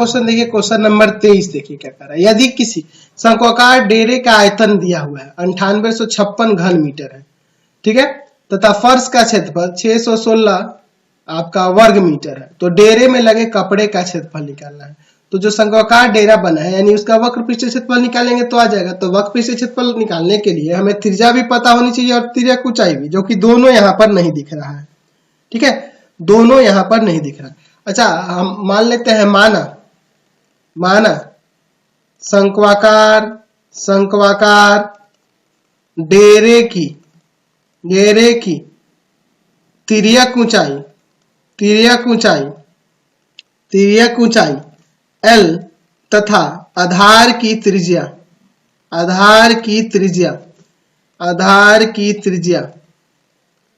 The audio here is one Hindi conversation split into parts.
क्वेश्चन देखिए, क्वेश्चन नंबर 23 देखिए क्या कर रहा है। यदि किसी शंक्वाकार डेरे का आयतन दिया हुआ है 9856 घन मीटर है, ठीक है, तथा फर्श का क्षेत्रफल 616 आपका वर्ग मीटर है, तो डेरे में लगे कपड़े का क्षेत्रफल निकालना है। तो जो शंक्वाकार डेरा बना है यानी उसका वक्र पृष्ठ क्षेत्रफल निकालेंगे तो आ जाएगा। तो वक्र पृष्ठ क्षेत्रफल निकालने के लिए हमें त्रिज्या भी पता होनी चाहिए और तिर्यक ऊंचाई भी, जो कि दोनों यहाँ पर नहीं दिख रहा है, ठीक है, दोनों यहाँ पर नहीं दिख रहा। अच्छा, हम मान लेते हैं माना शंक्वाकार डेरे की तिर्यक ऊंचाई L तथा आधार की त्रिज्या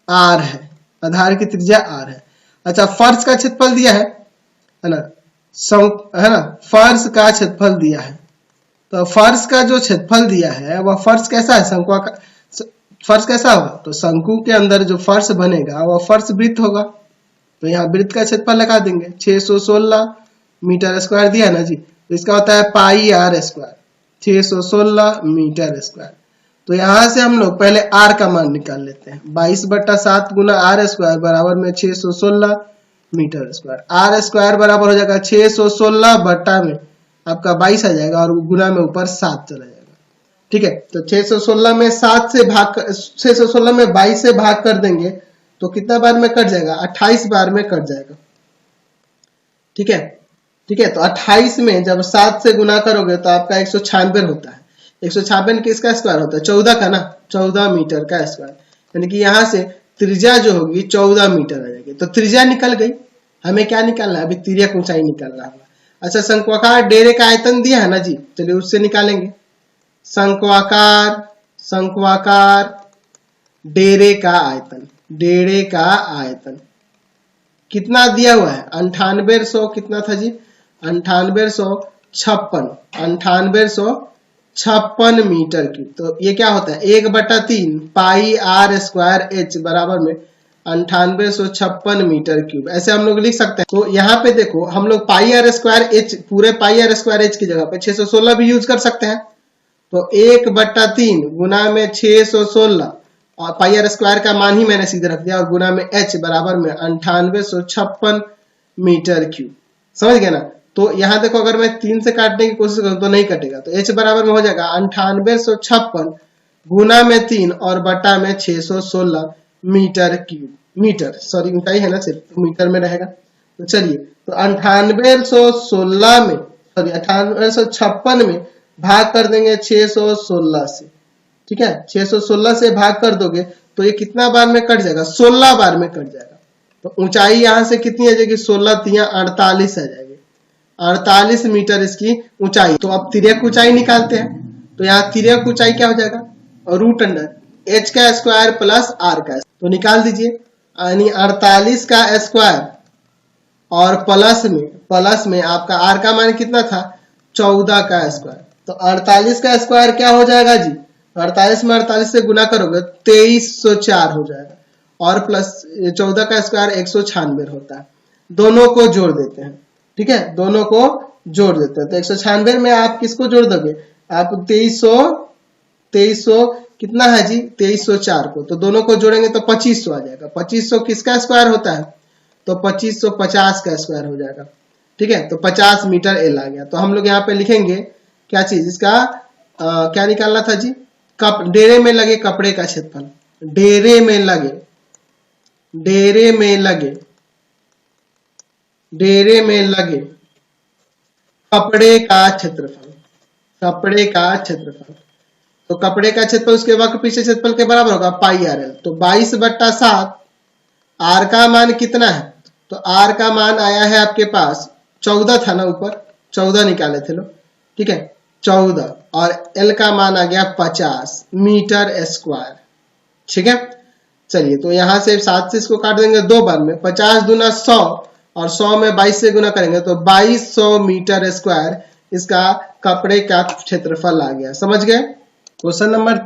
R है, अच्छा, फर्श का क्षेत्रफल दिया है ना, फर्श का क्षेत्रफल दिया है। तो फर्श का जो क्षेत्रफल दिया है वह फर्श कैसा है, फर्श कैसा होगा, तो शंकु के अंदर जो फर्श बनेगा वह फर्श वृत्त होगा। तो यहाँ वृत्त का क्षेत्रफल लगा देंगे, 616 मीटर स्क्वायर दिया है ना जी, तो इसका होता है पाई r स्क्वायर, 616 मीटर स्क्वायर। तो यहाँ से हम लोग पहले r का मान निकाल लेते हैं, 22/7 गुना r स्क्वायर बराबर में 616 मीटर स्क्वायर। r स्क्वायर बराबर हो जाएगा 616 बट्टा में आपका 22 आ जाएगा और गुना में ऊपर 7 चला जाएगा, ठीक है। तो 616 में 22 से भाग कर देंगे तो कितना बार में कट जाएगा, 28 बार में कट जाएगा, ठीक है। तो 28 में जब 7 से गुना करोगे तो आपका 196 होता है। 196 किसका स्क्वायर होता है, 14 का ना, 14 मीटर का स्क्वायर, यानी कि यहाँ से त्रिज्या जो होगी 14 मीटर आ जाएगी। तो त्रिज्या निकल गई, हमें क्या निकालना है, अभी तिर्यक ऊंचाई निकालना है। अच्छा, शंक्वाकार डेरे का आयतन दिया है ना जी, चलिए उससे निकालेंगे। शंक्वाकार डेरे का आयतन कितना दिया हुआ है, 9800 कितना था जी, 9856 मीटर क्यूब। तो ये क्या होता है, 1/3 पाई r स्क्वायर h बराबर में 9856 मीटर क्यूब, ऐसे हम लोग लिख सकते हैं। तो यहाँ पे देखो हम लोग पाई r स्क्वायर h, पूरे पाई r स्क्वायर h की जगह पे 616 भी यूज कर सकते हैं। तो 1/3 गुना में 616 और पाई r स्क्वायर का मान ही मैंने सीधे रख दिया और गुना में h बराबर में 9856 मीटर क्यूब, समझ गए ना। तो यहाँ देखो अगर मैं 3 से काटने की कोशिश करूं तो नहीं कटेगा, तो h बराबर में हो जाएगा 9856 गुना में 3 और बटा में 616 मीटर क्यूब, सॉरी ऊंचाई है ना, सिर्फ मीटर में रहेगा। तो चलिए, तो 9856 में भाग कर देंगे 616 से, ठीक है, 616 से भाग कर दोगे तो ये कितना बार में कट जाएगा, 16 बार में कट जाएगा। तो ऊंचाई यहाँ से कितनी आ जाएगी, 16 3 48 आ जाएगी, 48 मीटर इसकी ऊंचाई। तो अब तिर्यक ऊंचाई निकालते हैं। तो यहाँ तिर्यक ऊंचाई क्या हो जाएगा, √h का स्क्वायर प्लस r का, तो निकाल दीजिए, यानी 48 का स्क्वायर और प्लस में आपका r का मान कितना था, 14 का स्क्वायर। तो 48 का स्क्वायर क्या हो जाएगा जी, 48 में 48 से गुना करोगे 2304 हो जाएगा और प्लस 14 का स्क्वायर 196 होता है। दोनों को जोड़ देते हैं, ठीक है, दोनों को जोड़ देते हैं। तो 196 में आप किसको जोड़ दोगे, आप 2300 कितना है जी, 2304 को, तो दोनों को जोड़ेंगे तो 2500 आ जाएगा। 2500 किसका स्क्वायर होता है, तो 2550 का स्क्वायर हो जाएगा, ठीक है। तो 50 मीटर एल आ गया। तो हम लोग यहाँ पे लिखेंगे क्या चीज, इसका क्या निकालना था जी, डेरे में लगे कपड़े का क्षेत्रफल, डेरे में लगे कपड़े का क्षेत्रफल, तो कपड़े का क्षेत्रफल उसके वक्र पृष्ठ क्षेत्रफल के बराबर होगा पाई r l। तो 22/7 r का मान कितना है, तो r का मान आया है आपके पास 14 था ना, ऊपर 14 निकाले थे लोग, ठीक है, 14 और l का मान आ गया 50 मीटर स्क्वायर, ठीक है। चलिए, तो यहाँ से 7 से इसको काट देंगे 2 बार में, 50 दूना 100 और 100 में 22 से गुना करेंगे तो 2200 मीटर स्क्वायर इसका कपड़े का क्षेत्रफल आ गया, समझ गए। Question number